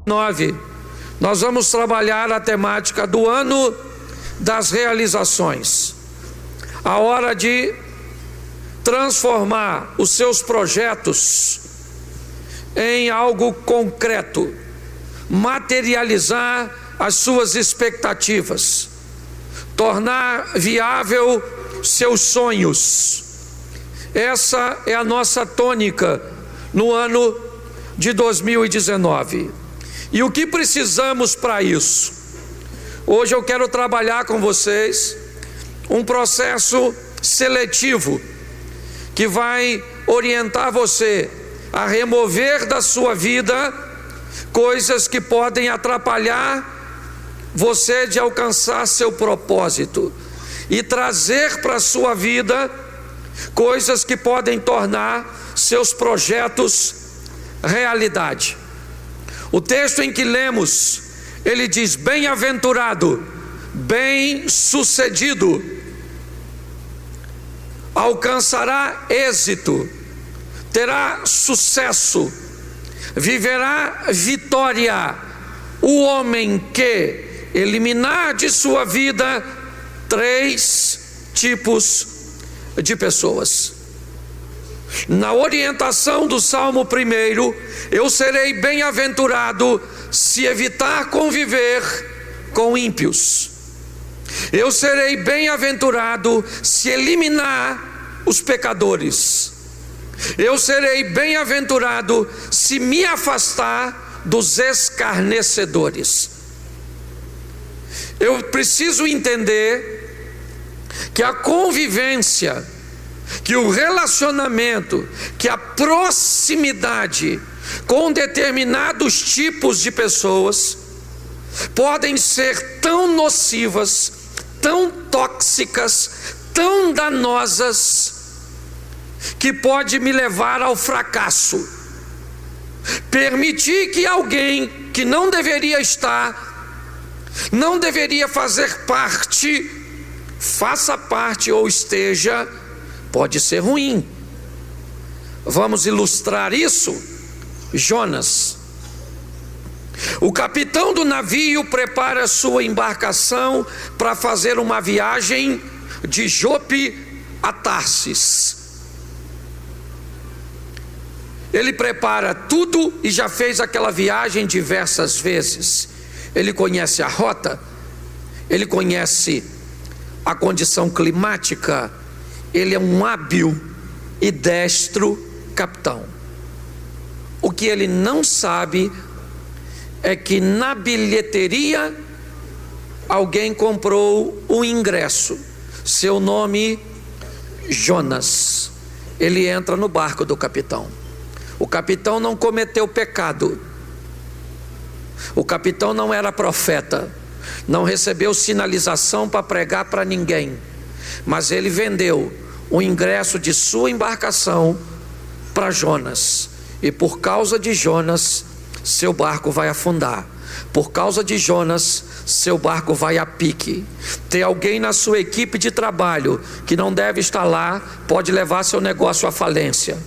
9, nós vamos trabalhar a temática do ano das realizações. A hora de transformar os seus projetos em algo concreto, materializar as suas expectativas, tornar viável seus sonhos. Essa é a nossa tônica no ano de 2019. E o que precisamos para isso? Hoje eu quero trabalhar com vocês um processo seletivo que vai orientar você a remover da sua vida coisas que podem atrapalhar você de alcançar seu propósito e trazer para a sua vida coisas que podem tornar seus projetos realidade. O texto em que lemos, ele diz: bem-aventurado, bem-sucedido, alcançará êxito, terá sucesso, viverá vitória o homem que eliminar de sua vida 3 tipos de pessoas. Na orientação do Salmo 1, eu serei bem-aventurado se evitar conviver com ímpios. Eu serei bem-aventurado se eliminar os pecadores. Eu serei bem-aventurado se me afastar dos escarnecedores. Eu preciso entender que a convivência, que o relacionamento, que a proximidade com determinados tipos de pessoas podem ser tão nocivas, tão tóxicas, tão danosas, que pode me levar ao fracasso. Permitir que alguém que não deveria estar, não deveria fazer parte, faça parte ou esteja, pode ser ruim. Vamos ilustrar isso? Jonas. O capitão do navio prepara sua embarcação para fazer uma viagem de Jope a Tarsis. Ele prepara tudo e já fez aquela viagem diversas vezes. Ele conhece a rota, ele conhece a condição climática, ele é um hábil e destro capitão. O que ele não sabe é que na bilheteria alguém comprou um ingresso, seu nome Jonas. Ele entra no barco do capitão. O capitão não cometeu pecado, o capitão não era profeta, não recebeu sinalização para pregar para ninguém, mas ele vendeu o ingresso de sua embarcação para Jonas, e por causa de Jonas, seu barco vai afundar. Por causa de Jonas, seu barco vai a pique. Tem alguém na sua equipe de trabalho que não deve estar lá, pode levar seu negócio à falência.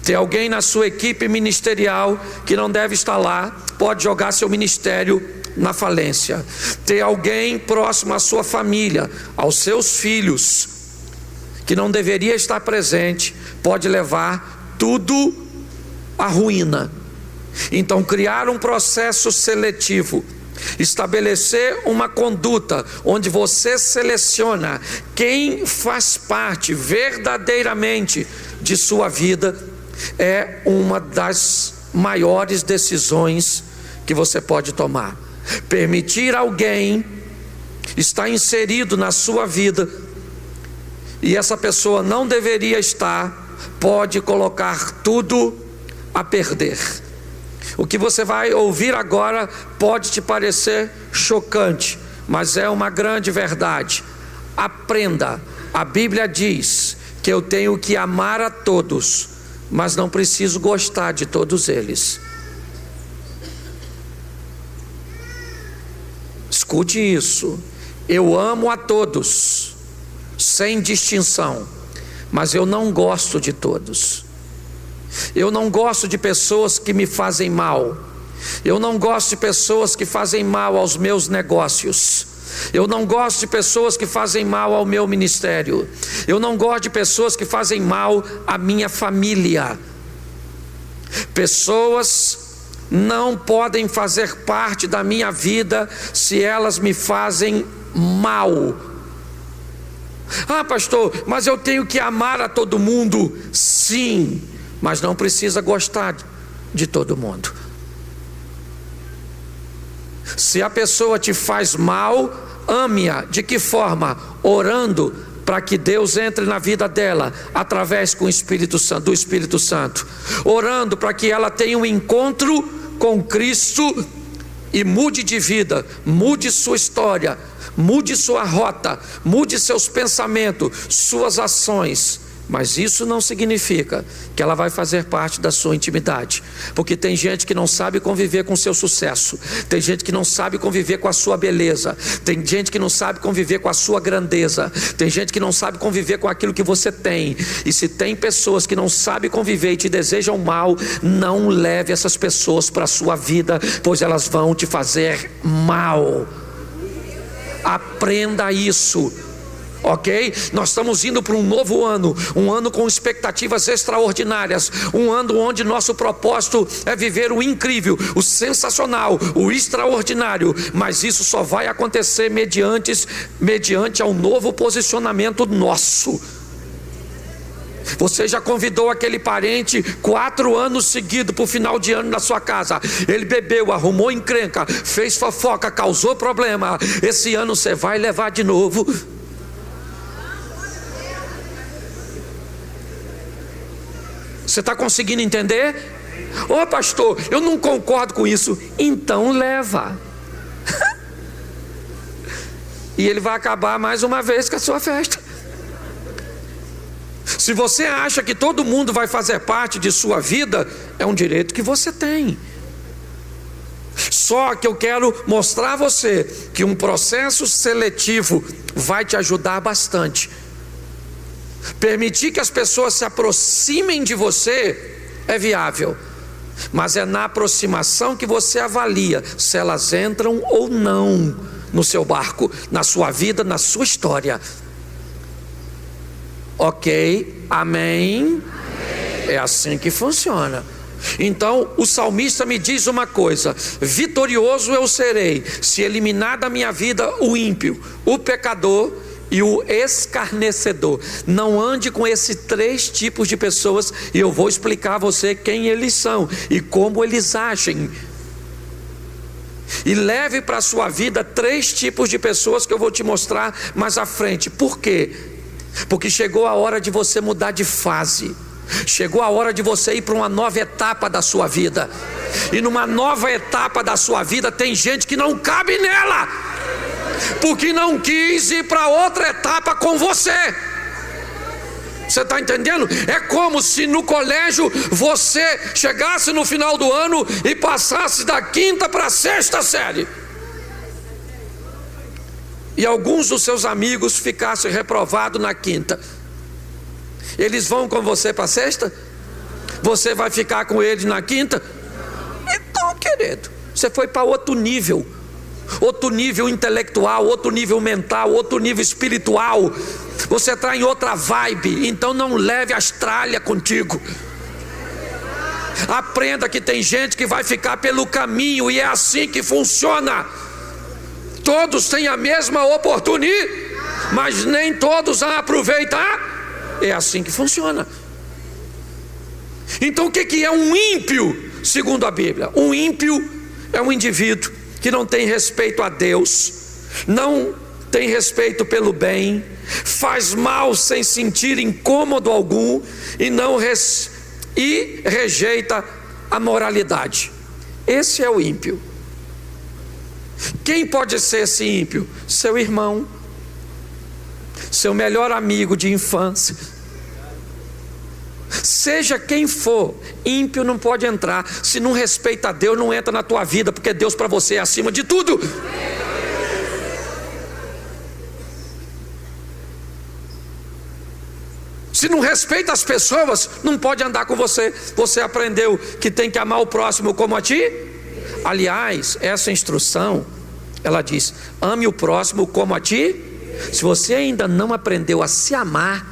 Tem alguém na sua equipe ministerial que não deve estar lá, pode jogar seu ministério na falência. Tem alguém próximo à sua família, aos seus filhos, que não deveria estar presente, pode levar tudo à ruína. Então, criar um processo seletivo, estabelecer uma conduta onde você seleciona quem faz parte verdadeiramente de sua vida, é uma das maiores decisões que você pode tomar. Permitir alguém estar inserido na sua vida e essa pessoa não deveria estar, pode colocar tudo a perder. O que você vai ouvir agora pode te parecer chocante, mas é uma grande verdade. Aprenda. A Bíblia diz que eu tenho que amar a todos, mas não preciso gostar de todos eles. Escute isso. Eu amo a todos, sem distinção, mas eu não gosto de todos. Eu não gosto de pessoas que me fazem mal. Eu não gosto de pessoas que fazem mal aos meus negócios. Eu não gosto de pessoas que fazem mal ao meu ministério. Eu não gosto de pessoas que fazem mal à minha família. Pessoas não podem fazer parte da minha vida se elas me fazem mal. Ah, pastor, mas eu tenho que amar a todo mundo. Sim, mas não precisa gostar de todo mundo. Se a pessoa te faz mal, ame-a. De que forma? Orando para que Deus entre na vida dela através do Espírito Santo. Orando para que ela tenha um encontro com Cristo e mude de vida, mude sua história, mude sua rota, mude seus pensamentos, suas ações. Mas isso não significa que ela vai fazer parte da sua intimidade, porque tem gente que não sabe conviver com o seu sucesso, tem gente que não sabe conviver com a sua beleza, tem gente que não sabe conviver com a sua grandeza, tem gente que não sabe conviver com aquilo que você tem. E se tem pessoas que não sabem conviver e te desejam mal, não leve essas pessoas para a sua vida, pois elas vão te fazer mal. Aprenda isso. Ok? Nós estamos indo para um novo ano, um ano com expectativas extraordinárias, um ano onde nosso propósito é viver o incrível, o sensacional, o extraordinário. Mas isso só vai acontecer mediante ao novo posicionamento nosso. Você já convidou aquele parente 4 anos seguidos para o final de ano na sua casa. Ele bebeu, arrumou encrenca, fez fofoca, causou problema. Esse ano você vai levar de novo. Você está conseguindo entender? Ô pastor, eu não concordo com isso. Então leva. E ele vai acabar mais uma vez com a sua festa. Se você acha que todo mundo vai fazer parte de sua vida, é um direito que você tem. Só que eu quero mostrar a você que um processo seletivo vai te ajudar bastante. Permitir que as pessoas se aproximem de você é viável, mas é na aproximação que você avalia se elas entram ou não no seu barco, na sua vida, na sua história. Ok? Amém? É assim que funciona. Então o salmista me diz uma coisa: vitorioso eu serei se eliminar da minha vida o ímpio, o pecador e o escarnecedor. Não ande com esses 3 tipos de pessoas, e eu vou explicar a você quem eles são e como eles agem. E leve para a sua vida 3 tipos de pessoas que eu vou te mostrar mais à frente. Por quê? Porque chegou a hora de você mudar de fase. Chegou a hora de você ir para uma nova etapa da sua vida. E numa nova etapa da sua vida tem gente que não cabe nela, porque não quis ir para outra etapa com você. Você está entendendo? É como se no colégio você chegasse no final do ano e passasse da 5ª para a 6ª série, e alguns dos seus amigos ficassem reprovados na 5ª. Eles vão com você para a 6ª? Você vai ficar com eles na 5ª? Então, querido, você foi para outro nível intelectual, outro nível mental, outro nível espiritual. Você está em outra vibe. Então não leve as tralhas contigo. Aprenda que tem gente que vai ficar pelo caminho, e é assim que funciona. Todos têm a mesma oportunidade, mas nem todos a aproveitar. É assim que funciona. Então o que é um ímpio segundo a Bíblia? Um ímpio é um indivíduo que não tem respeito a Deus, não tem respeito pelo bem, faz mal sem sentir incômodo algum e rejeita a moralidade. Esse é o ímpio. Quem pode ser esse ímpio? Seu irmão, seu melhor amigo de infância. Seja quem for, ímpio não pode entrar. Se não respeita a Deus, não entra na tua vida, porque Deus para você é acima de tudo. Se não respeita as pessoas, não pode andar com você. Você aprendeu que tem que amar o próximo como a ti? Aliás, essa instrução, ela diz: ame o próximo como a ti. Se você ainda não aprendeu a se amar,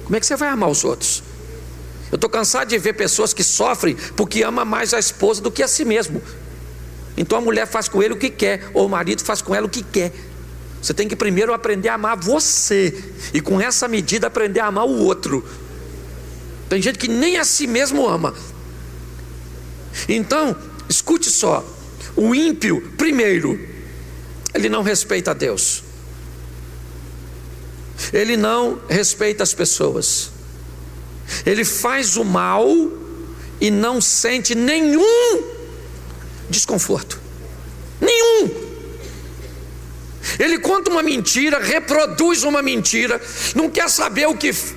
como é que você vai amar os outros? Eu estou cansado de ver pessoas que sofrem porque ama mais a esposa do que a si mesmo. Então a mulher faz com ele o que quer, ou o marido faz com ela o que quer. Você tem que primeiro aprender a amar você, e com essa medida aprender a amar o outro. Tem gente que nem a si mesmo ama. Então, escute só: o ímpio, primeiro, ele não respeita a Deus, ele não respeita as pessoas, ele faz o mal e não sente nenhum desconforto, nenhum. Ele conta uma mentira, reproduz uma mentira, não quer saber o que. Se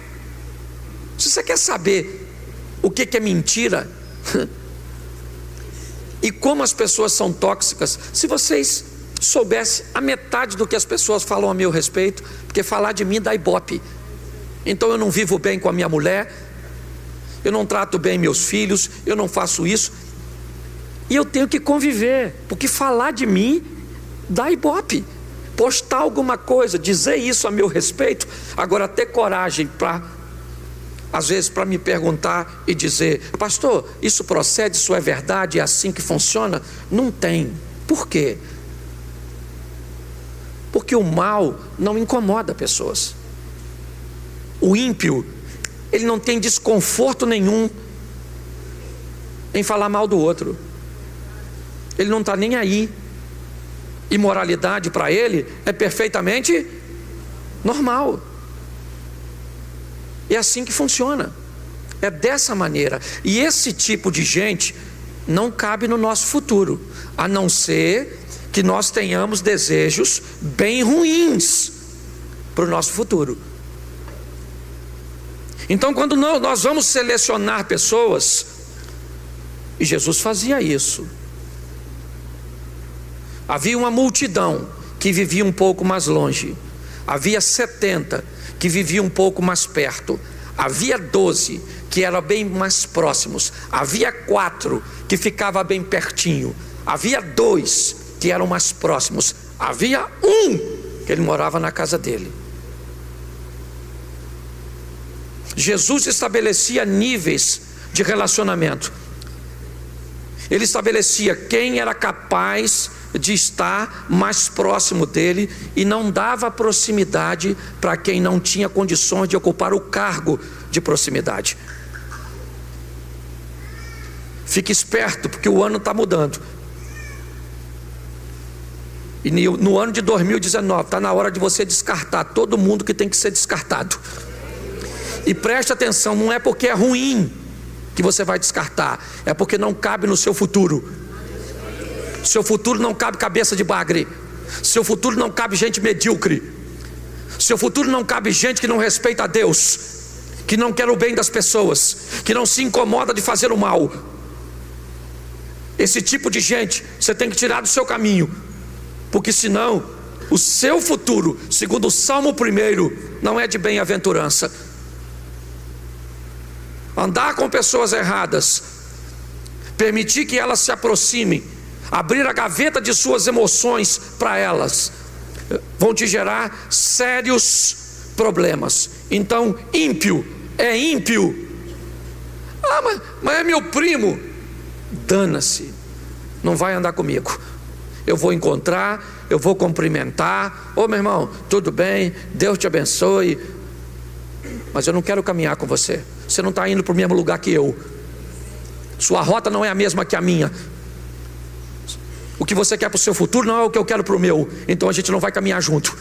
você quer saber o que é mentira e como as pessoas são tóxicas, se vocês soubessem a metade do que as pessoas falam a meu respeito, porque falar de mim dá ibope. Então eu não vivo bem com a minha mulher, eu não trato bem meus filhos, eu não faço isso, e eu tenho que conviver, porque falar de mim dá ibope. Postar alguma coisa, dizer isso a meu respeito, agora ter coragem para, às vezes, para me perguntar e dizer: pastor, isso procede, isso é verdade, é assim que funciona? Não tem. Por quê? Porque o mal não incomoda pessoas. O ímpio, ele não tem desconforto nenhum em falar mal do outro. Ele não está nem aí. Imoralidade para ele é perfeitamente normal. É assim que funciona. É dessa maneira. E esse tipo de gente não cabe no nosso futuro, a não ser que nós tenhamos desejos bem ruins para o nosso futuro. Então, quando nós vamos selecionar pessoas, e Jesus fazia isso, havia uma multidão que vivia um pouco mais longe, havia 70 que viviam um pouco mais perto, havia 12 que eram bem mais próximos, havia 4 que ficavam bem pertinho, havia 2 que eram mais próximos, havia 1 que ele morava na casa dele. Jesus estabelecia níveis de relacionamento. Ele estabelecia quem era capaz de estar mais próximo dele e não dava proximidade para quem não tinha condições de ocupar o cargo de proximidade. Fique esperto, porque o ano está mudando. E no ano de 2019 está na hora de você descartar todo mundo que tem que ser descartado. E preste atenção, não é porque é ruim que você vai descartar, é porque não cabe no seu futuro. Seu futuro não cabe cabeça de bagre. Seu futuro não cabe gente medíocre. Seu futuro não cabe gente que não respeita a Deus, que não quer o bem das pessoas, que não se incomoda de fazer o mal. Esse tipo de gente você tem que tirar do seu caminho, porque senão o seu futuro, segundo o Salmo 1, não é de bem-aventurança. Andar com pessoas erradas, permitir que elas se aproximem, abrir a gaveta de suas emoções para elas, vão te gerar sérios problemas. Então, ímpio é ímpio. Mas é meu primo. Dana-se, não vai andar comigo. Eu vou encontrar, eu vou cumprimentar: ô meu irmão, tudo bem, Deus te abençoe, mas eu não quero caminhar com você. Você não está indo para o mesmo lugar que eu. Sua rota não é a mesma que a minha. O que você quer para o seu futuro não é o que eu quero para o meu. Então a gente não vai caminhar junto.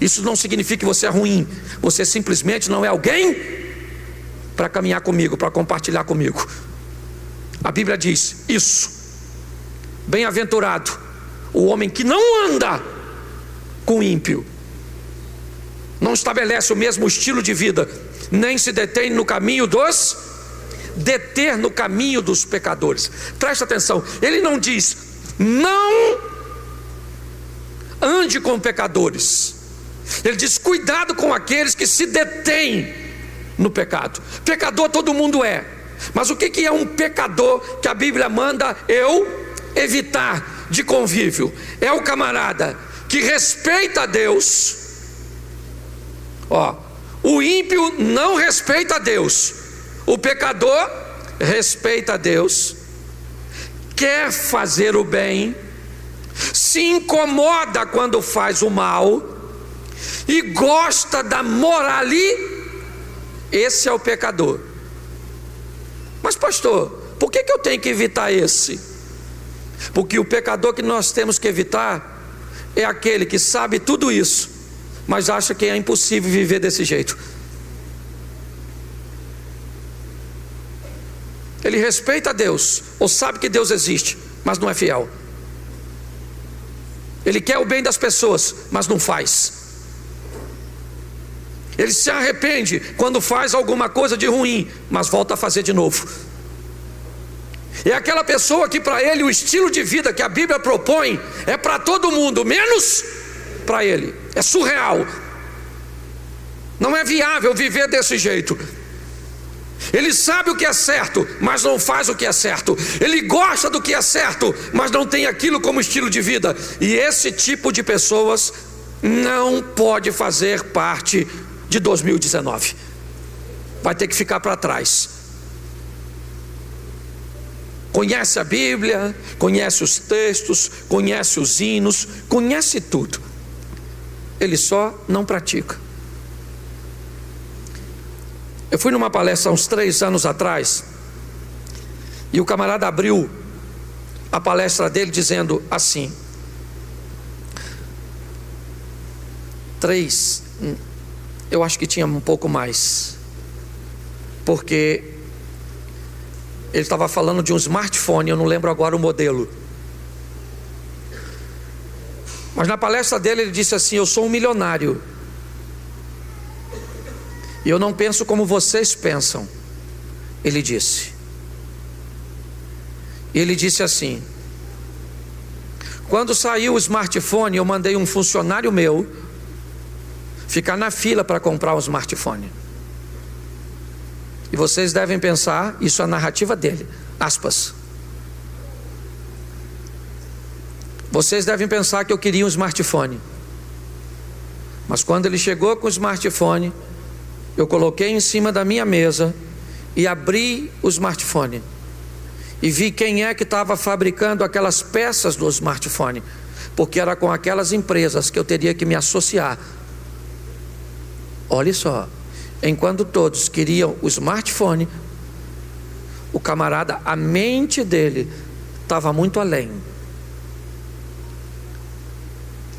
Isso não significa que você é ruim. Você simplesmente não é alguém para caminhar comigo, para compartilhar comigo. A Bíblia diz isso: bem-aventurado o homem que não anda com ímpio, não estabelece o mesmo estilo de vida, nem se detém no caminho dos deter no caminho dos pecadores. Presta atenção, ele não diz não ande com pecadores, ele diz cuidado com aqueles que se detêm no pecado. Pecador todo mundo é, Mas o que é um pecador que a Bíblia manda eu evitar de convívio? É o camarada que respeita a Deus. O ímpio não respeita a Deus, o pecador respeita a Deus, quer fazer o bem, se incomoda quando faz o mal e gosta da morali. Esse é o pecador. Mas pastor, por que eu tenho que evitar esse? Porque o pecador que nós temos que evitar é aquele que sabe tudo isso, mas acha que é impossível viver desse jeito. Ele respeita a Deus, ou sabe que Deus existe, mas não é fiel. Ele quer o bem das pessoas, mas não faz. Ele se arrepende quando faz alguma coisa de ruim, mas volta a fazer de novo. É aquela pessoa que para ele o estilo de vida que a Bíblia propõe é para todo mundo, menos para ele. É surreal. Não é viável viver desse jeito. Ele sabe o que é certo, mas não faz o que é certo. Ele gosta do que é certo, mas não tem aquilo como estilo de vida. E esse tipo de pessoas não pode fazer parte de 2019. Vai ter que ficar para trás. Conhece a Bíblia, conhece os textos, conhece os hinos, conhece tudo. Ele só não pratica. Eu fui numa palestra há uns 3 anos atrás, e o camarada abriu a palestra dele dizendo assim: 3, eu acho que tinha um pouco mais, porque ele estava falando de um smartphone, eu não lembro agora o modelo. Mas na palestra dele ele disse assim: eu sou um milionário, e eu não penso como vocês pensam. Ele disse. E ele disse assim: quando saiu o smartphone, eu mandei um funcionário meu ficar na fila para comprar um smartphone. E vocês devem pensar, isso é a narrativa dele, aspas, vocês devem pensar que eu queria um smartphone. Mas quando ele chegou com o smartphone, eu coloquei em cima da minha mesa e abri o smartphone e vi quem é que estava fabricando aquelas peças do smartphone, porque era com aquelas empresas que eu teria que me associar. Olha só, enquanto todos queriam o smartphone, o camarada, a mente dele estava muito além.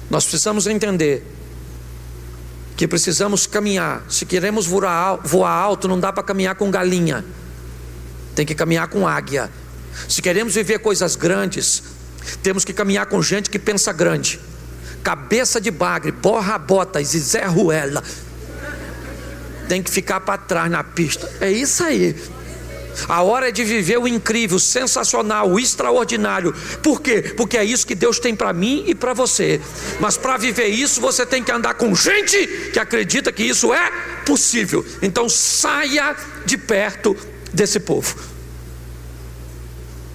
Nós precisamos entender que precisamos caminhar. Se queremos voar alto, não dá para caminhar com galinha, tem que caminhar com águia. Se queremos viver coisas grandes, temos que caminhar com gente que pensa grande. Cabeça de bagre, borra botas e Zé Ruela tem que ficar para trás na pista. É isso aí. A hora é de viver o incrível, o sensacional, o extraordinário. Por quê? Porque é isso que Deus tem para mim e para você. Mas para viver isso, você tem que andar com gente que acredita que isso é possível. Então saia de perto desse povo.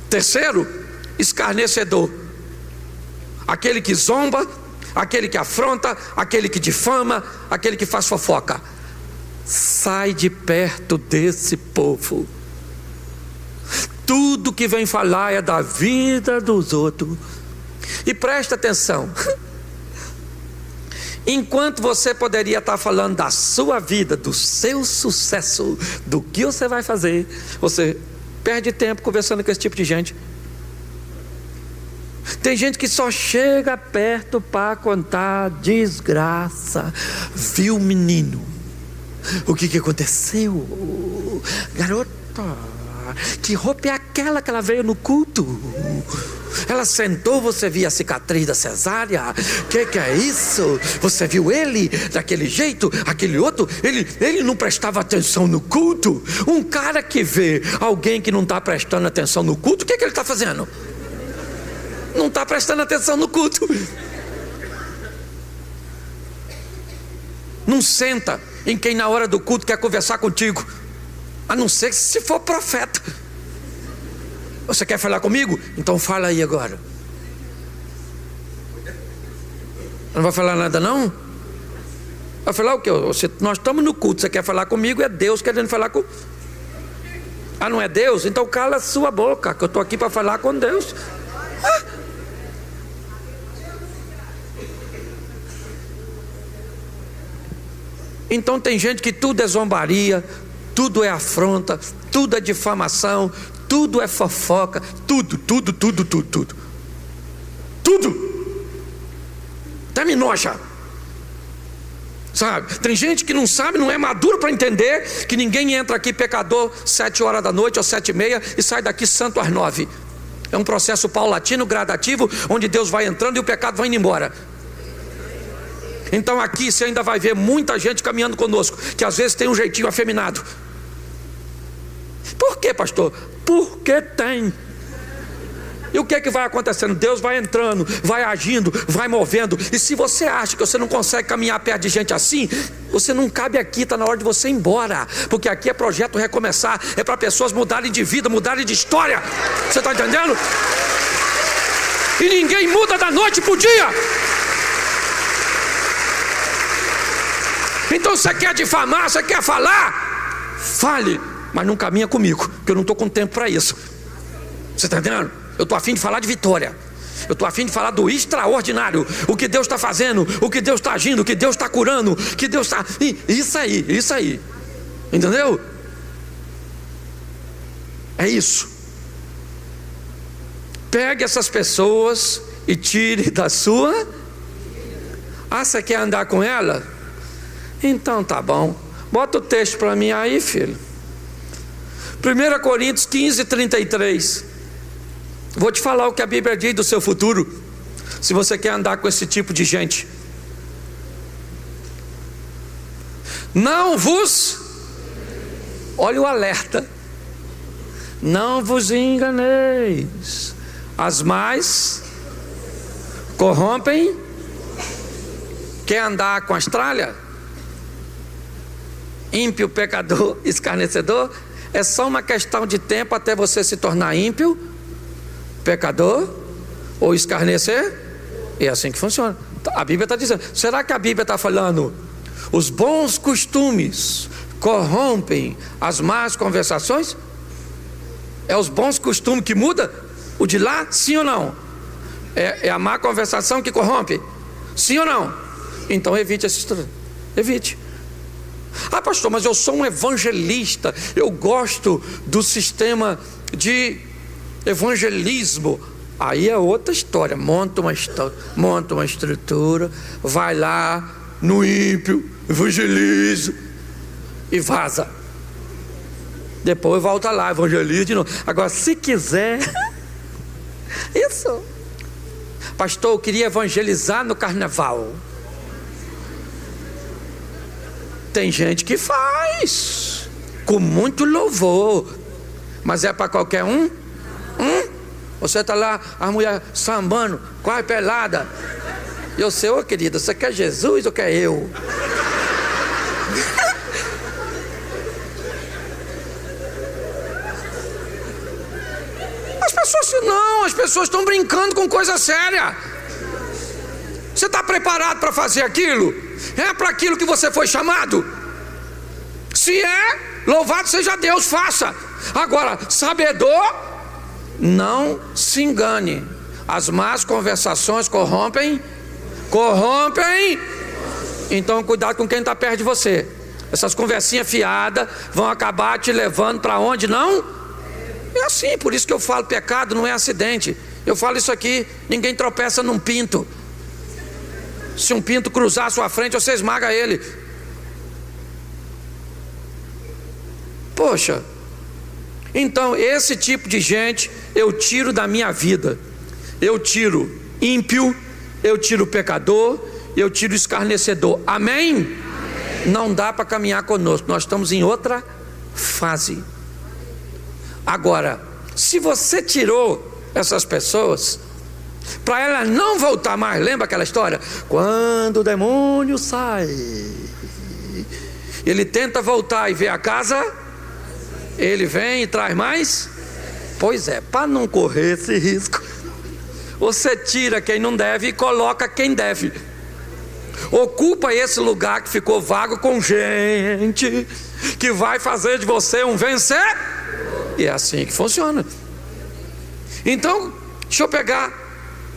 Terceiro, escarnecedor. Aquele que zomba, aquele que afronta, aquele que difama, aquele que faz fofoca. Sai de perto desse povo. Tudo que vem falar é da vida dos outros. E presta atenção. Enquanto você poderia estar falando da sua vida, do seu sucesso, do que você vai fazer, você perde tempo conversando com esse tipo de gente. Tem gente que só chega perto para contar desgraça. Viu, menino? O que aconteceu? Garota, que roupa é aquela que ela veio no culto? Ela sentou, você viu a cicatriz da cesárea? Que é isso? Você viu ele daquele jeito? Aquele outro, ele não prestava atenção no culto. Um cara que vê alguém que não está prestando atenção no culto, o que ele está fazendo? Não está prestando atenção no culto. Não senta em quem na hora do culto quer conversar contigo. a não ser que se for profeta. Você quer falar comigo? Então fala aí agora. Não vai falar nada não? Vai falar o quê? Nós estamos no culto, você quer falar comigo, é Deus querendo falar com... Ah, não é Deus? Então cala a sua boca, que eu estou aqui para falar com Deus. Então tem gente que tudo é zombaria, tudo é afronta, tudo é difamação, tudo é fofoca, tudo. Até me noja. Sabe? Tem gente que não sabe, não é maduro para entender que ninguém entra aqui pecador 7 horas da noite ou 7:30 e sai daqui santo às 9. É um processo paulatino, gradativo, onde Deus vai entrando e o pecado vai indo embora. Então aqui você ainda vai ver muita gente caminhando conosco, que às vezes tem um jeitinho afeminado. Por quê, pastor? Porque tem. E o que é que vai acontecendo? Deus vai entrando, vai agindo, vai movendo. E se você acha que você não consegue caminhar perto de gente assim, você não cabe aqui, está na hora de você ir embora. Porque aqui é projeto recomeçar, é para pessoas mudarem de vida, mudarem de história. Você está entendendo? E ninguém muda da noite para o dia. Então você quer difamar, você quer falar? Fale, mas não caminha comigo, porque eu não estou com tempo para isso. Você está entendendo? Eu estou a fim de falar de vitória. Eu estou a fim de falar do extraordinário. O que Deus está fazendo, o que Deus está agindo, o que Deus está curando, o que Deus está... Isso aí. Entendeu? É isso. Pegue essas pessoas e tire da sua... Ah, você quer andar com ela? Então tá bom. Bota o texto para mim aí, filho. 1 Coríntios 15:33. Vou te falar o que a Bíblia diz do seu futuro, se você quer andar com esse tipo de gente. Não vos... Olha o alerta. Não vos enganeis. As mais corrompem. Quer andar com a Austrália? Ímpio, pecador, escarnecedor. É só uma questão de tempo até você se tornar ímpio, pecador ou escarnecer. É assim que funciona. A Bíblia está dizendo. Será que a Bíblia está falando os bons costumes corrompem as más conversações? É os bons costumes que muda? O de lá, sim ou não? É a má conversação que corrompe? Sim ou não? Então evite essa história. Evite. Ah, pastor, mas eu sou um evangelista, eu gosto do sistema de evangelismo. Aí é outra história. Monta uma estrutura, vai lá no ímpio, evangeliza e vaza. Depois volta lá, evangeliza de novo. Agora, se quiser, isso. Pastor, eu queria evangelizar no carnaval. Tem gente que faz com muito louvor, mas é para qualquer um? Você está lá, a mulher sambando, quase pelada. Eu sei, ô querida, você quer Jesus ou quer eu? As pessoas estão brincando com coisa séria. Você está preparado para fazer aquilo? É para aquilo que você foi chamado? Se é, louvado seja Deus, faça. Agora, sabedor, não se engane. As más conversações corrompem. Então cuidado com quem está perto de você. Essas conversinhas fiadas vão acabar te levando para onde não? É assim, por isso que eu falo, pecado não é acidente. Eu falo isso aqui, ninguém tropeça num pinto. Se um pinto cruzar a sua frente, você esmaga ele. Poxa. Então esse tipo de gente eu tiro da minha vida. Eu tiro ímpio, eu tiro pecador, eu tiro escarnecedor. Amém? Amém. Não dá para caminhar conosco. Nós estamos em outra fase. Agora, se você tirou essas pessoas, para ela não voltar mais, lembra aquela história? Quando o demônio sai, ele tenta voltar e ver a casa. Ele vem e traz mais? Pois é, para não correr esse risco, você tira quem não deve e coloca quem deve. Ocupa esse lugar que ficou vago com gente que vai fazer de você um vencer. E é assim que funciona. Então, deixa eu pegar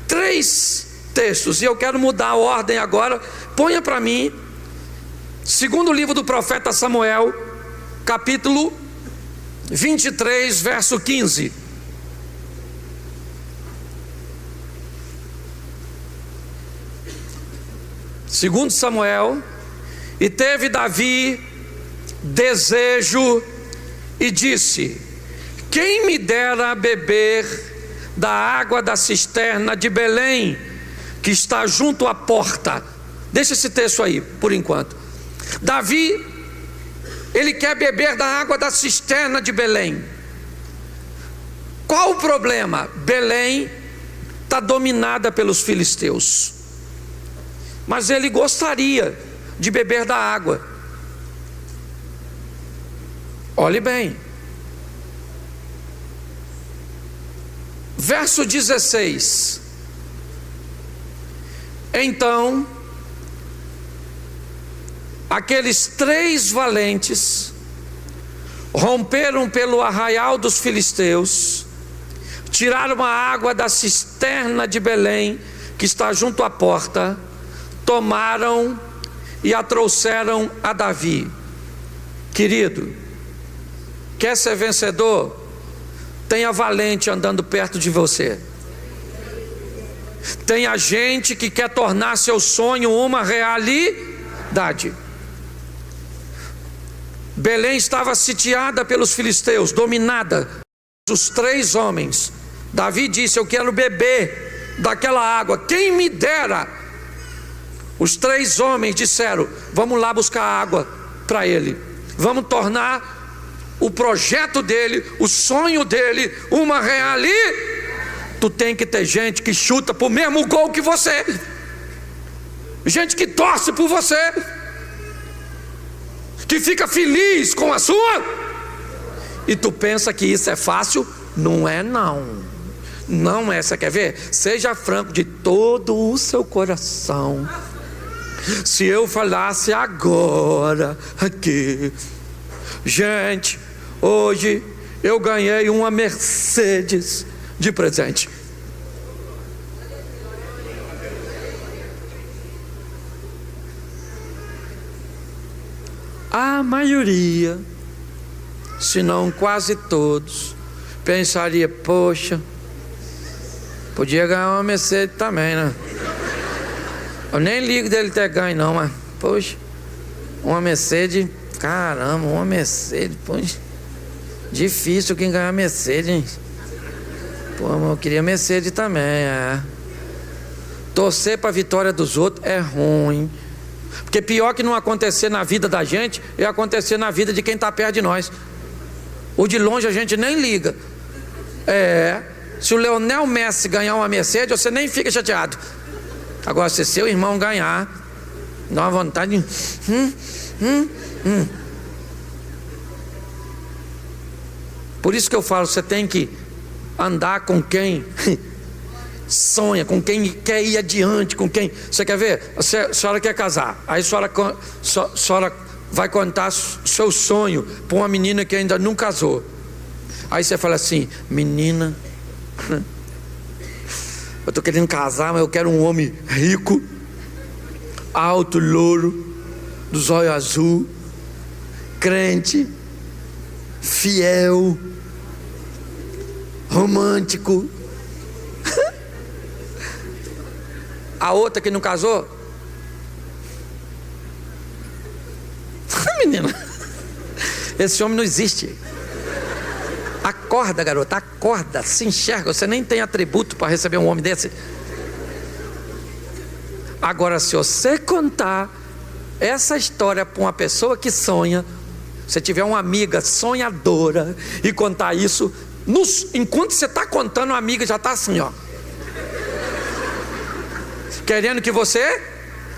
3 textos e eu quero mudar a ordem agora. Ponha para mim, segundo livro do profeta Samuel, capítulo 23, verso 15. Segundo Samuel, e teve Davi desejo e disse: quem me dera beber da água da cisterna de Belém, que está junto à porta. Deixa esse texto aí, por enquanto. Davi, ele quer beber da água da cisterna de Belém. Qual o problema? Belém está dominada pelos filisteus, mas ele gostaria de beber da água. Olhe bem, verso 16. Então aqueles 3 valentes romperam pelo arraial dos filisteus, tiraram a água da cisterna de Belém, que está junto à porta, tomaram e a trouxeram a Davi. Querido, quer ser vencedor? Tenha valente andando perto de você. Tenha gente que quer tornar seu sonho uma realidade. Belém estava sitiada pelos filisteus, dominada. Os 3 homens, Davi disse: eu quero beber daquela água, quem me dera. Os 3 homens disseram: vamos lá buscar água para ele, vamos tornar o projeto dele, o sonho dele, uma realidade. Tu tem que ter gente que chuta pro mesmo gol que você, gente que torce por você, que fica feliz com a sua. E tu pensa que isso é fácil? Não é não. Não é. Você quer ver? Seja franco de todo o seu coração. Se eu falasse agora aqui: gente, hoje eu ganhei uma Mercedes de presente. A maioria, se não quase todos, pensaria: poxa, podia ganhar uma Mercedes também, né? Eu nem ligo dele ter ganho não, mas poxa, uma Mercedes, caramba, uma Mercedes, poxa, difícil quem ganhar Mercedes, hein? Pô, eu queria Mercedes também, é. Torcer para a vitória dos outros é ruim, porque pior que não acontecer na vida da gente é acontecer na vida de quem está perto de nós. O de longe a gente nem liga. Se o Leonel Messi ganhar uma Mercedes, você nem fica chateado. Agora, se seu irmão ganhar, dá uma vontade de... Por isso que eu falo, você tem que andar com quem sonha, com quem quer ir adiante, com quem... Você quer ver? A senhora quer casar, aí a senhora vai contar seu sonho para uma menina que ainda não casou. Aí você fala assim: menina, eu estou querendo casar, mas eu quero um homem rico, alto, louro, dos olhos azul, crente, fiel, romântico. A outra que não casou, menina, esse homem não existe. Acorda, garota, acorda, se enxerga. Você nem tem atributo para receber um homem desse. Agora, se você contar essa história para uma pessoa que sonha, se tiver uma amiga sonhadora e contar isso, enquanto você está contando, a amiga já está assim, ó, querendo que você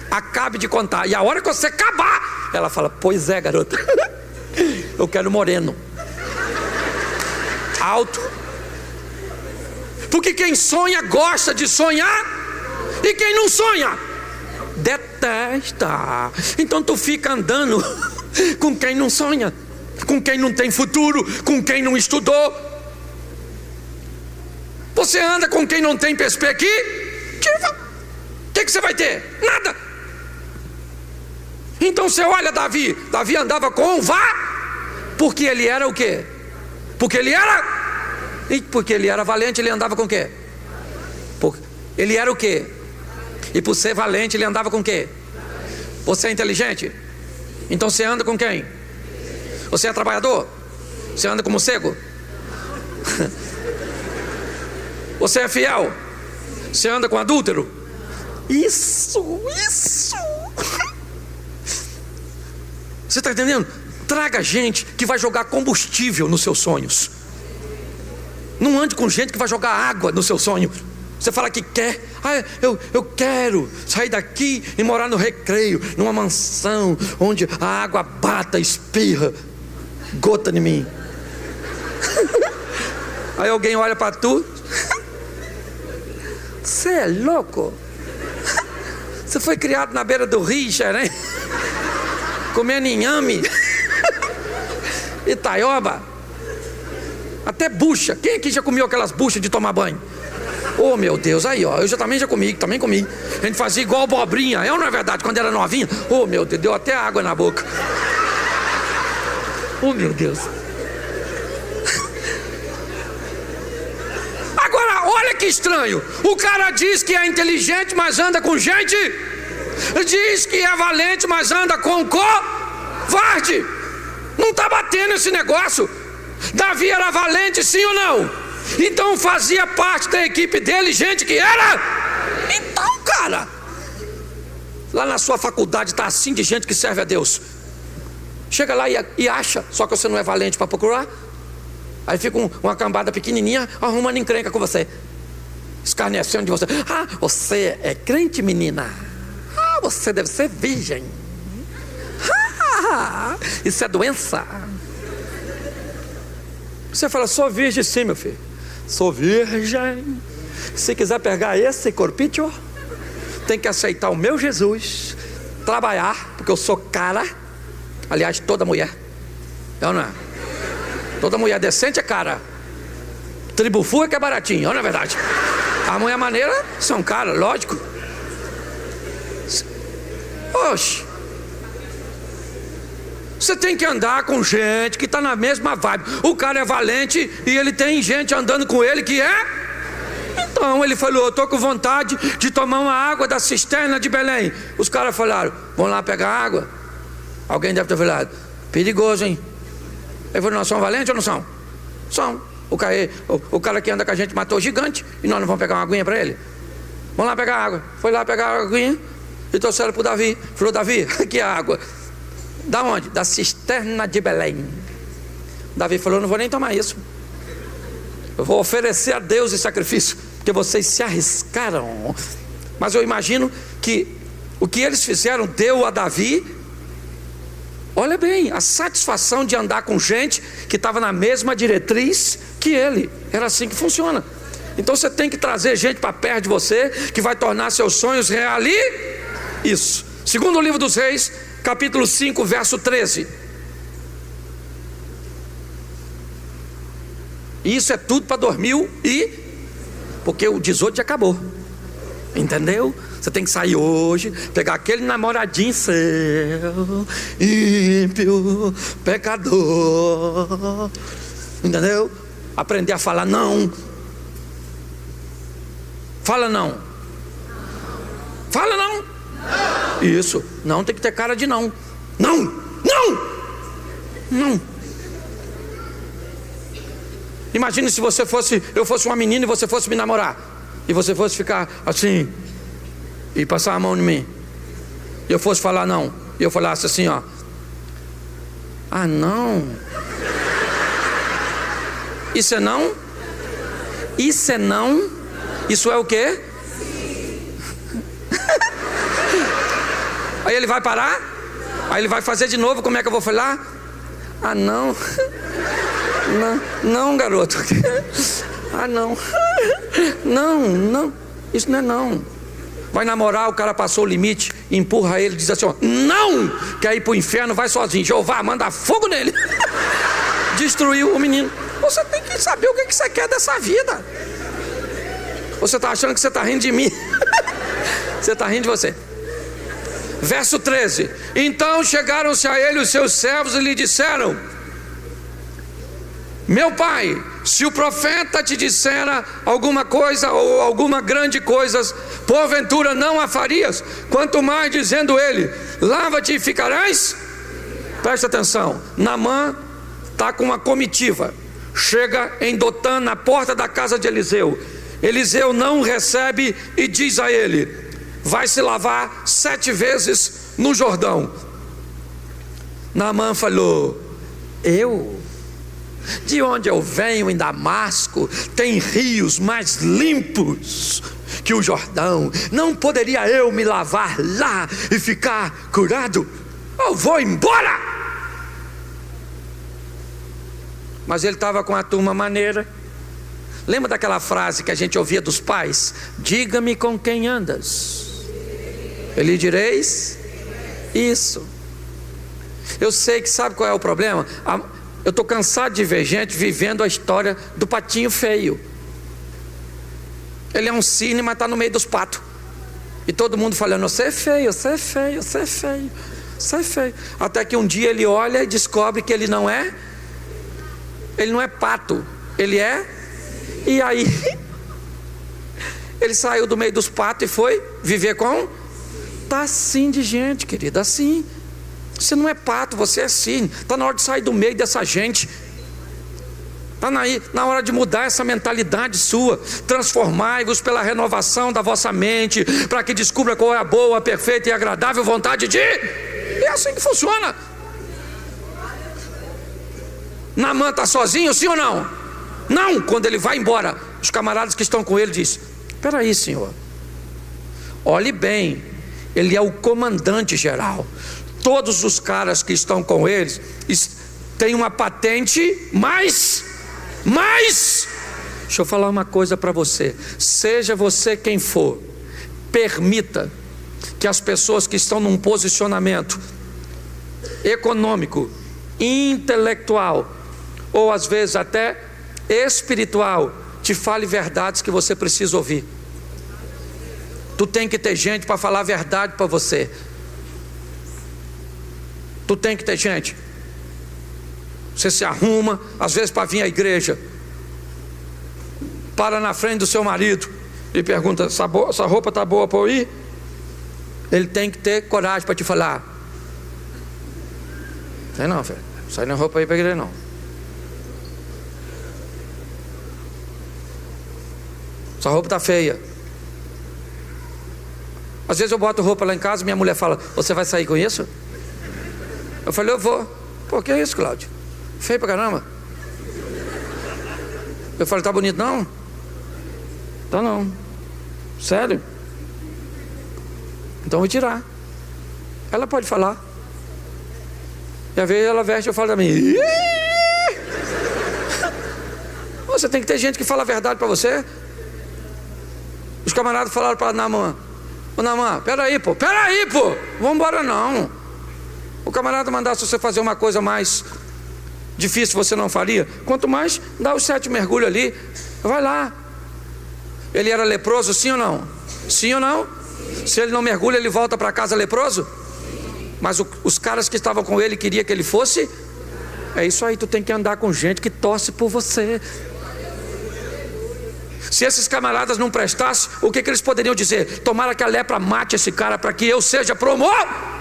acabe de contar. E a hora que você acabar, ela fala: pois é, garota, eu quero moreno. alto. Porque quem sonha gosta de sonhar, e quem não sonha detesta. Então tu fica andando com quem não sonha, com quem não tem futuro, com quem não estudou. Você anda com quem não tem perspectiva, o que você vai ter? Nada. Então você olha Davi andava com porque ele era o quê? Porque ele era valente, ele andava com o quê? Ele era o quê? E por ser valente, ele andava com o quê? Você é inteligente? Então você anda com quem? Você é trabalhador? Você anda com morcego? Você é fiel? Você anda com adúltero? Isso. Você está entendendo? Traga gente que vai jogar combustível nos seus sonhos. Não ande com gente que vai jogar água no seu sonho. Você fala que quer, eu quero sair daqui e morar no Recreio, numa mansão onde a água bata, espirra, gota em mim. Aí alguém olha para tu, você é louco? Você foi criado na beira do rio, né? Comendo inhame, Itaioba, até bucha. Quem aqui já comeu aquelas buchas de tomar banho? Oh meu Deus, aí ó, eu também comi. A gente fazia igual abobrinha, é ou não é verdade? Quando era novinha, oh meu Deus, deu até água na boca. Oh meu Deus. Agora, olha que estranho. O cara diz que é inteligente, mas anda com gente. Diz que é valente, mas anda com covarde. Não está batendo esse negócio. Davi era valente, sim ou não? Então fazia parte da equipe dele gente que era. Então, cara, lá na sua faculdade está assim de gente que serve a Deus. Chega lá e acha, só que você não é valente para procurar. Aí fica uma cambada pequenininha arrumando encrenca com você, escarnecendo de você. Ah, você é crente, menina? Ah, você deve ser virgem. Ah, isso é doença. Você fala, sou virgem sim, meu filho. Sou virgem. Se quiser pegar esse corpício, tem que aceitar o meu Jesus, trabalhar, porque eu sou cara. Aliás, toda mulher, é ou não é? Toda mulher decente é cara. Tribufu é que é baratinho, não é verdade? A mulher maneira são cara, lógico. Oxe, você tem que andar com gente que está na mesma vibe. O cara é valente e ele tem gente andando com ele que é. Então ele falou, eu estou com vontade de tomar uma água da cisterna de Belém. Os caras falaram, vão lá pegar água. Alguém deve ter falado, perigoso, hein? Ele falou, nós somos valentes ou não são? São. O cara que anda com a gente matou o gigante e nós não vamos pegar uma aguinha para ele. Vamos lá pegar água. Foi lá pegar a aguinha e trouxeram para o Davi. Falou, Davi, aqui é a água. Da onde? Da cisterna de Belém. Davi falou, não vou nem tomar isso. Eu vou oferecer a Deus esse sacrifício, porque vocês se arriscaram. Mas eu imagino que o que eles fizeram deu a Davi, olha bem, a satisfação de andar com gente que estava na mesma diretriz que ele. Era assim que funciona. Então você tem que trazer gente para perto de você, que vai tornar seus sonhos reais. Isso. Segundo o livro dos Reis, capítulo 5, verso 13. Isso é tudo para 2000 porque o 18 já acabou. Entendeu? Você tem que sair hoje, pegar aquele namoradinho seu, ímpio, pecador. Entendeu? Aprender a falar não. Fala não. Fala não. Isso. Não tem que ter cara de não. Não. Não. Não. Imagine se eu fosse uma menina e você fosse me namorar, e você fosse ficar assim e passar a mão em mim, e eu fosse falar não, e eu falasse assim, ó, ah não, isso é não? Isso é não? Isso é o quê? Aí ele vai parar? Aí ele vai fazer de novo, como é que eu vou falar? Ah não. Não, garoto. Ah, não. Não. Isso não é não. Vai namorar, o cara passou o limite, empurra ele, diz assim, ó, não! Quer ir pro inferno, vai sozinho. Jeová, manda fogo nele. Destruiu o menino. Você tem que saber o que você quer dessa vida. Você está achando que você está rindo de mim? Você está rindo de você. Verso 13. Então chegaram-se a ele os seus servos e lhe disseram: meu pai, se o profeta te dissera alguma coisa ou alguma grande coisa, porventura não a farias? Quanto mais dizendo ele: lava-te e ficarás. Presta atenção. Naamã está com uma comitiva, chega em Dotã, na porta da casa de Eliseu. Eliseu não recebe e diz a ele: vai se lavar 7 vezes no Jordão. Naamã falou: eu? De onde eu venho, em Damasco, tem rios mais limpos que o Jordão. Não poderia eu me lavar lá e ficar curado? Eu vou embora. Mas ele estava com a turma maneira. Lembra daquela frase que a gente ouvia dos pais? Diga-me com quem andas, eu lhe direis isso. Eu sei que sabe qual é o problema? Eu estou cansado de ver gente vivendo a história do patinho feio. Ele é um cisne, mas está no meio dos patos. E todo mundo falando: você é feio, você é feio, você é feio, você é feio. Até que um dia ele olha e descobre que ele não é pato, ele é. E aí ele saiu do meio dos patos e foi viver com. Está assim de gente, querida, assim. Você não é pato, você é cisne. Está na hora de sair do meio dessa gente. Está na hora de mudar essa mentalidade sua. Transformai-vos pela renovação da vossa mente, para que descubra qual é a boa, perfeita e agradável vontade de. É assim que funciona. Naamã está sozinho, sim ou não? Não. Quando ele vai embora, os camaradas que estão com ele dizem: espera aí, senhor, olhe bem, ele é o comandante geral. Todos os caras que estão com eles têm uma patente, mas deixa eu falar uma coisa para você. Seja você quem for, permita que as pessoas que estão num posicionamento econômico, intelectual, ou às vezes até espiritual, te fale verdades que você precisa ouvir. Tu tem que ter gente para falar a verdade para você. Tu tem que ter gente. Você se arruma, às vezes para vir à igreja, para na frente do seu marido e pergunta: essa roupa está boa para eu ir? Ele tem que ter coragem para te falar: sei não, filho, sai na roupa aí para a igreja não. Essa roupa está feia. Às vezes eu boto roupa lá em casa, minha mulher fala: você vai sair com isso? Eu falei: eu vou. Por que isso, Cláudio? Feio pra caramba. Eu falei: tá bonito não? Tá não. Sério? Então eu vou tirar. Ela pode falar. E às vezes ela veste, eu falo também: ih! Você tem que ter gente que fala a verdade pra você. Os camaradas falaram para Naamã: ô Naamã, peraí pô, vamos embora não. O camarada mandasse você fazer uma coisa mais difícil, você não faria? Quanto mais dá os 7 mergulhos ali, vai lá. Ele era leproso, sim ou não? Sim ou não? Se ele não mergulha, ele volta para casa leproso? Mas os caras que estavam com ele queriam que ele fosse. É isso aí, tu tem que andar com gente que torce por você. Se esses camaradas não prestassem, o que eles poderiam dizer? Tomara que a lepra mate esse cara para que eu seja promovido.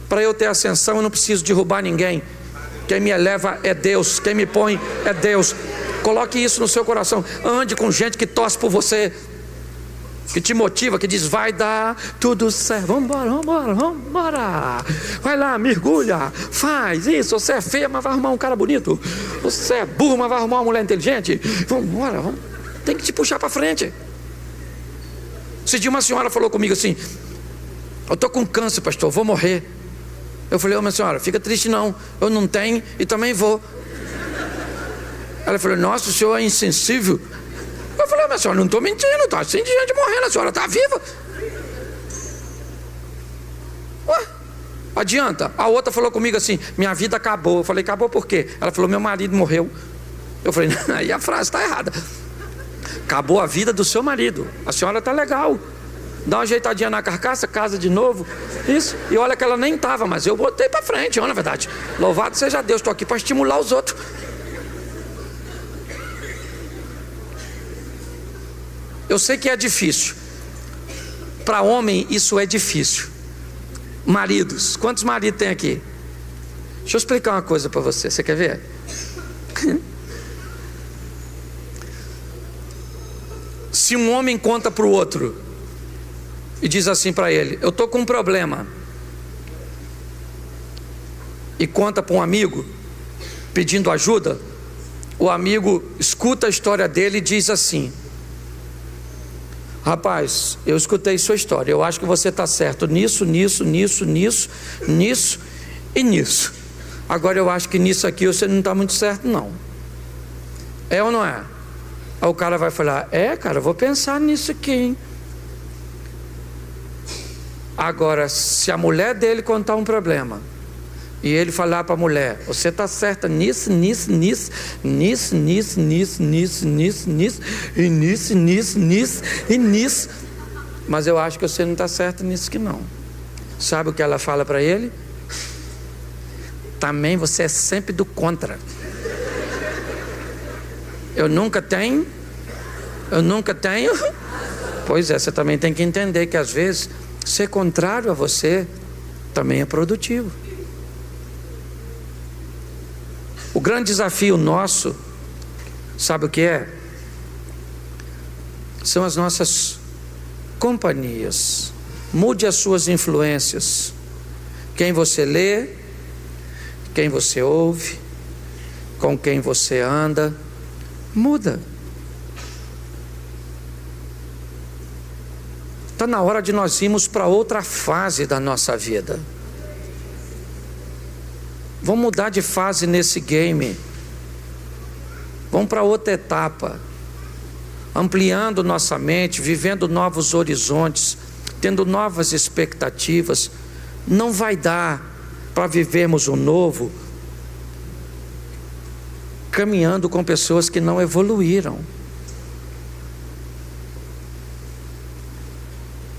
Para eu ter ascensão, eu não preciso derrubar ninguém. Quem me eleva é Deus, quem me põe é Deus. Coloque isso no seu coração. Ande com gente que torce por você, que te motiva, que diz: vai dar tudo certo, vambora. Vai lá, mergulha, faz isso. Você é feia, mas vai arrumar um cara bonito. Você é burro, mas vai arrumar uma mulher inteligente. Vambora. Tem que te puxar para frente. Esse dia uma senhora falou comigo assim: eu estou com câncer, pastor, vou morrer. Eu falei: ô minha senhora, fica triste não, eu não tenho e também vou. Ela falou: nossa, o senhor é insensível. Eu falei: mas a senhora, não estou mentindo, está assim de gente morrendo, a senhora está viva. Ué, adianta. A outra falou comigo assim: minha vida acabou. Eu falei: acabou por quê? Ela falou: meu marido morreu. Eu falei: aí a frase está errada. Acabou a vida do seu marido. A senhora está legal. Dá uma ajeitadinha na carcaça, casa de novo. Isso. E olha que ela nem estava, mas eu botei para frente, na verdade. Louvado seja Deus, estou aqui para estimular os outros. Eu sei que é difícil. Para homem isso é difícil. Maridos, quantos maridos tem aqui? Deixa eu explicar uma coisa para você. Você quer ver? Se um homem conta para o outro e diz assim para ele: eu estou com um problema, e conta para um amigo pedindo ajuda, o amigo escuta a história dele e diz assim: rapaz, eu escutei sua história, eu acho que você está certo nisso, nisso, nisso, nisso, nisso e nisso. Agora eu acho que nisso aqui você não está muito certo não. É ou não é? Aí o cara vai falar: é, cara, eu vou pensar nisso aqui, hein? Agora, se a mulher dele contar um problema e ele falar para a mulher: você está certa nisso, nisso, nisso, nisso, nisso, nisso, nisso, nisso, nisso, e nisso, nisso, nisso e nisso, mas eu acho que você não está certa nisso que não. Sabe o que ela fala para ele? Também você é sempre do contra. Eu nunca tenho. Pois é, você também tem que entender que às vezes ser contrário a você também é produtivo. O grande desafio nosso, sabe o que é? São as nossas companhias. Mude as suas influências. Quem você lê, quem você ouve, com quem você anda, muda. Está na hora de nós irmos para outra fase da nossa vida. Vamos mudar de fase nesse game. Vamos para outra etapa. Ampliando nossa mente, vivendo novos horizontes, tendo novas expectativas. Não vai dar para vivermos o novo caminhando com pessoas que não evoluíram.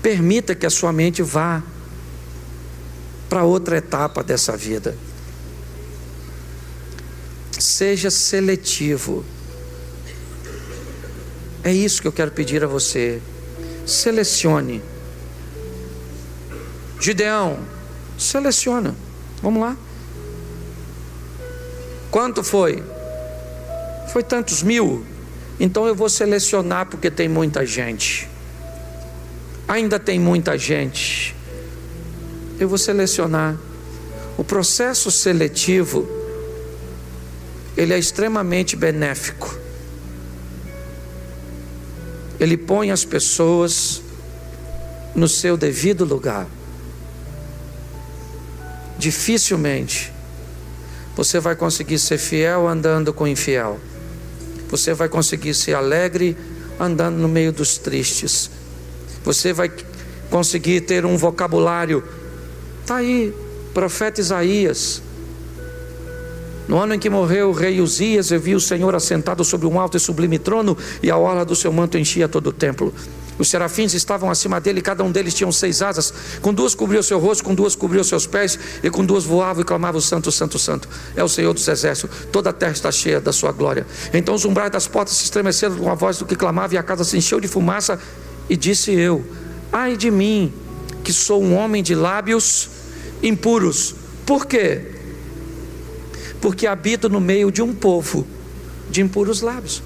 Permita que a sua mente vá para outra etapa dessa vida. Seja seletivo. É isso que eu quero pedir a você. Selecione. Gideão, seleciona. Vamos lá. Quanto foi? Foi tantos mil. Então eu vou selecionar porque tem muita gente. Ainda tem muita gente. Eu vou selecionar. O processo seletivo, ele é extremamente benéfico. Ele põe as pessoas no seu devido lugar. Dificilmente você vai conseguir ser fiel andando com infiel. Você vai conseguir ser alegre andando no meio dos tristes. Você vai conseguir ter um vocabulário. Está aí, profeta Isaías. No ano em que morreu o rei Uzias, eu vi o Senhor assentado sobre um alto e sublime trono, e a orla do seu manto enchia todo o templo. Os serafins estavam acima dele, cada um deles tinha 6 asas, com 2 cobriu o seu rosto, com 2 cobriu os seus pés, e com 2 voava e clamava: o santo, santo, santo é o Senhor dos exércitos, toda a terra está cheia da sua glória. Então os umbrais das portas se estremeceram com a voz do que clamava, e a casa se encheu de fumaça. E disse eu: ai de mim, que sou um homem de lábios impuros. Por quê? Porque habito no meio de um povo de impuros lábios.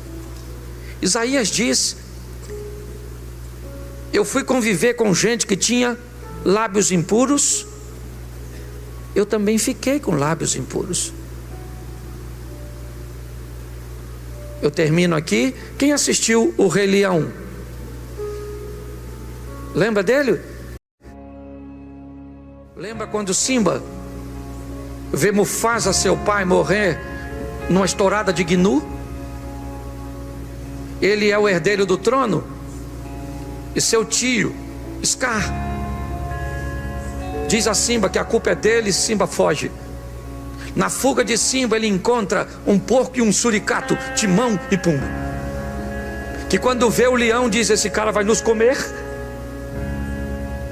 Isaías diz: eu fui conviver com gente que tinha lábios impuros, eu também fiquei com lábios impuros. Eu termino aqui. Quem assistiu o Rei Leão? Lembra dele? Lembra quando Simba vê Mufasa, seu pai, morrer numa estourada de Gnu? ele é o herdeiro do trono, e seu tio, Scar, diz a Simba que a culpa é dele, e Simba foge. Na fuga de Simba ele encontra um porco e um suricato, Timão e Pumba, que quando vê o leão diz: esse cara vai nos comer,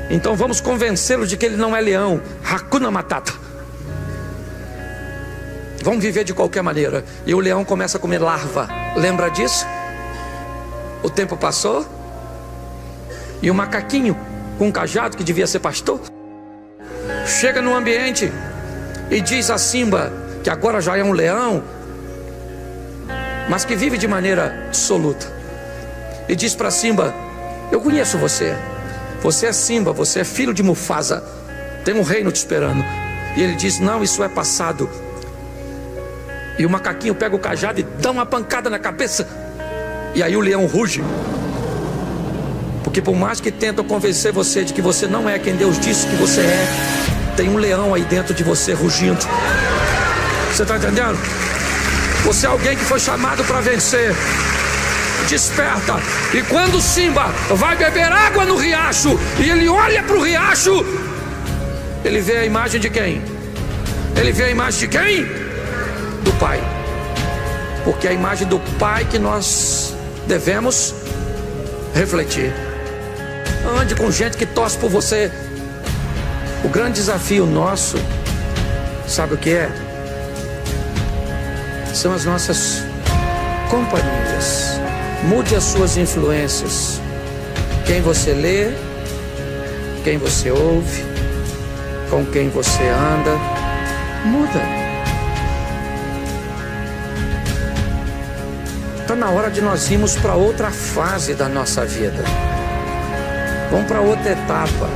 então vamos convencê-lo de que ele não é leão. Hakuna Matata, vamos viver de qualquer maneira. E o leão começa a comer larva. Lembra disso? O tempo passou, e o macaquinho com um cajado, que devia ser pastor, chega no ambiente e diz a Simba, que agora já é um leão, mas que vive de maneira dissoluta, e diz para Simba: eu conheço você, você é Simba, você é filho de Mufasa, tem um reino te esperando. E ele diz: não, isso é passado. E o macaquinho pega o cajado e dá uma pancada na cabeça, e aí o leão ruge, porque por mais que tentam convencer você de que você não é quem Deus disse que você é, tem um leão aí dentro de você rugindo. Você está entendendo? Você é alguém que foi chamado para vencer. Desperta. E quando Simba vai beber água no riacho, e ele olha para o riacho, ele vê a imagem de quem? Ele vê a imagem de quem? Do Pai. Porque é a imagem do Pai que nós devemos refletir. Ande com gente que torce por você. O grande desafio nosso, sabe o que é? São as nossas companhias. Mude as suas influências. Quem você lê, quem você ouve, com quem você anda, muda. Está na hora de nós irmos para outra fase da nossa vida. Vamos para outra etapa,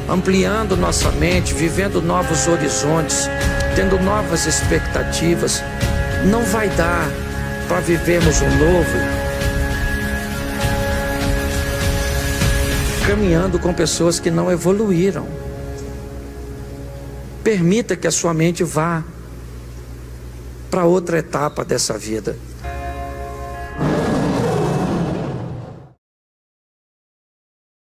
ampliando nossa mente, vivendo novos horizontes, tendo novas expectativas. Não vai dar para vivermos um novo caminhando com pessoas que não evoluíram. Permita que a sua mente vá para outra etapa dessa vida.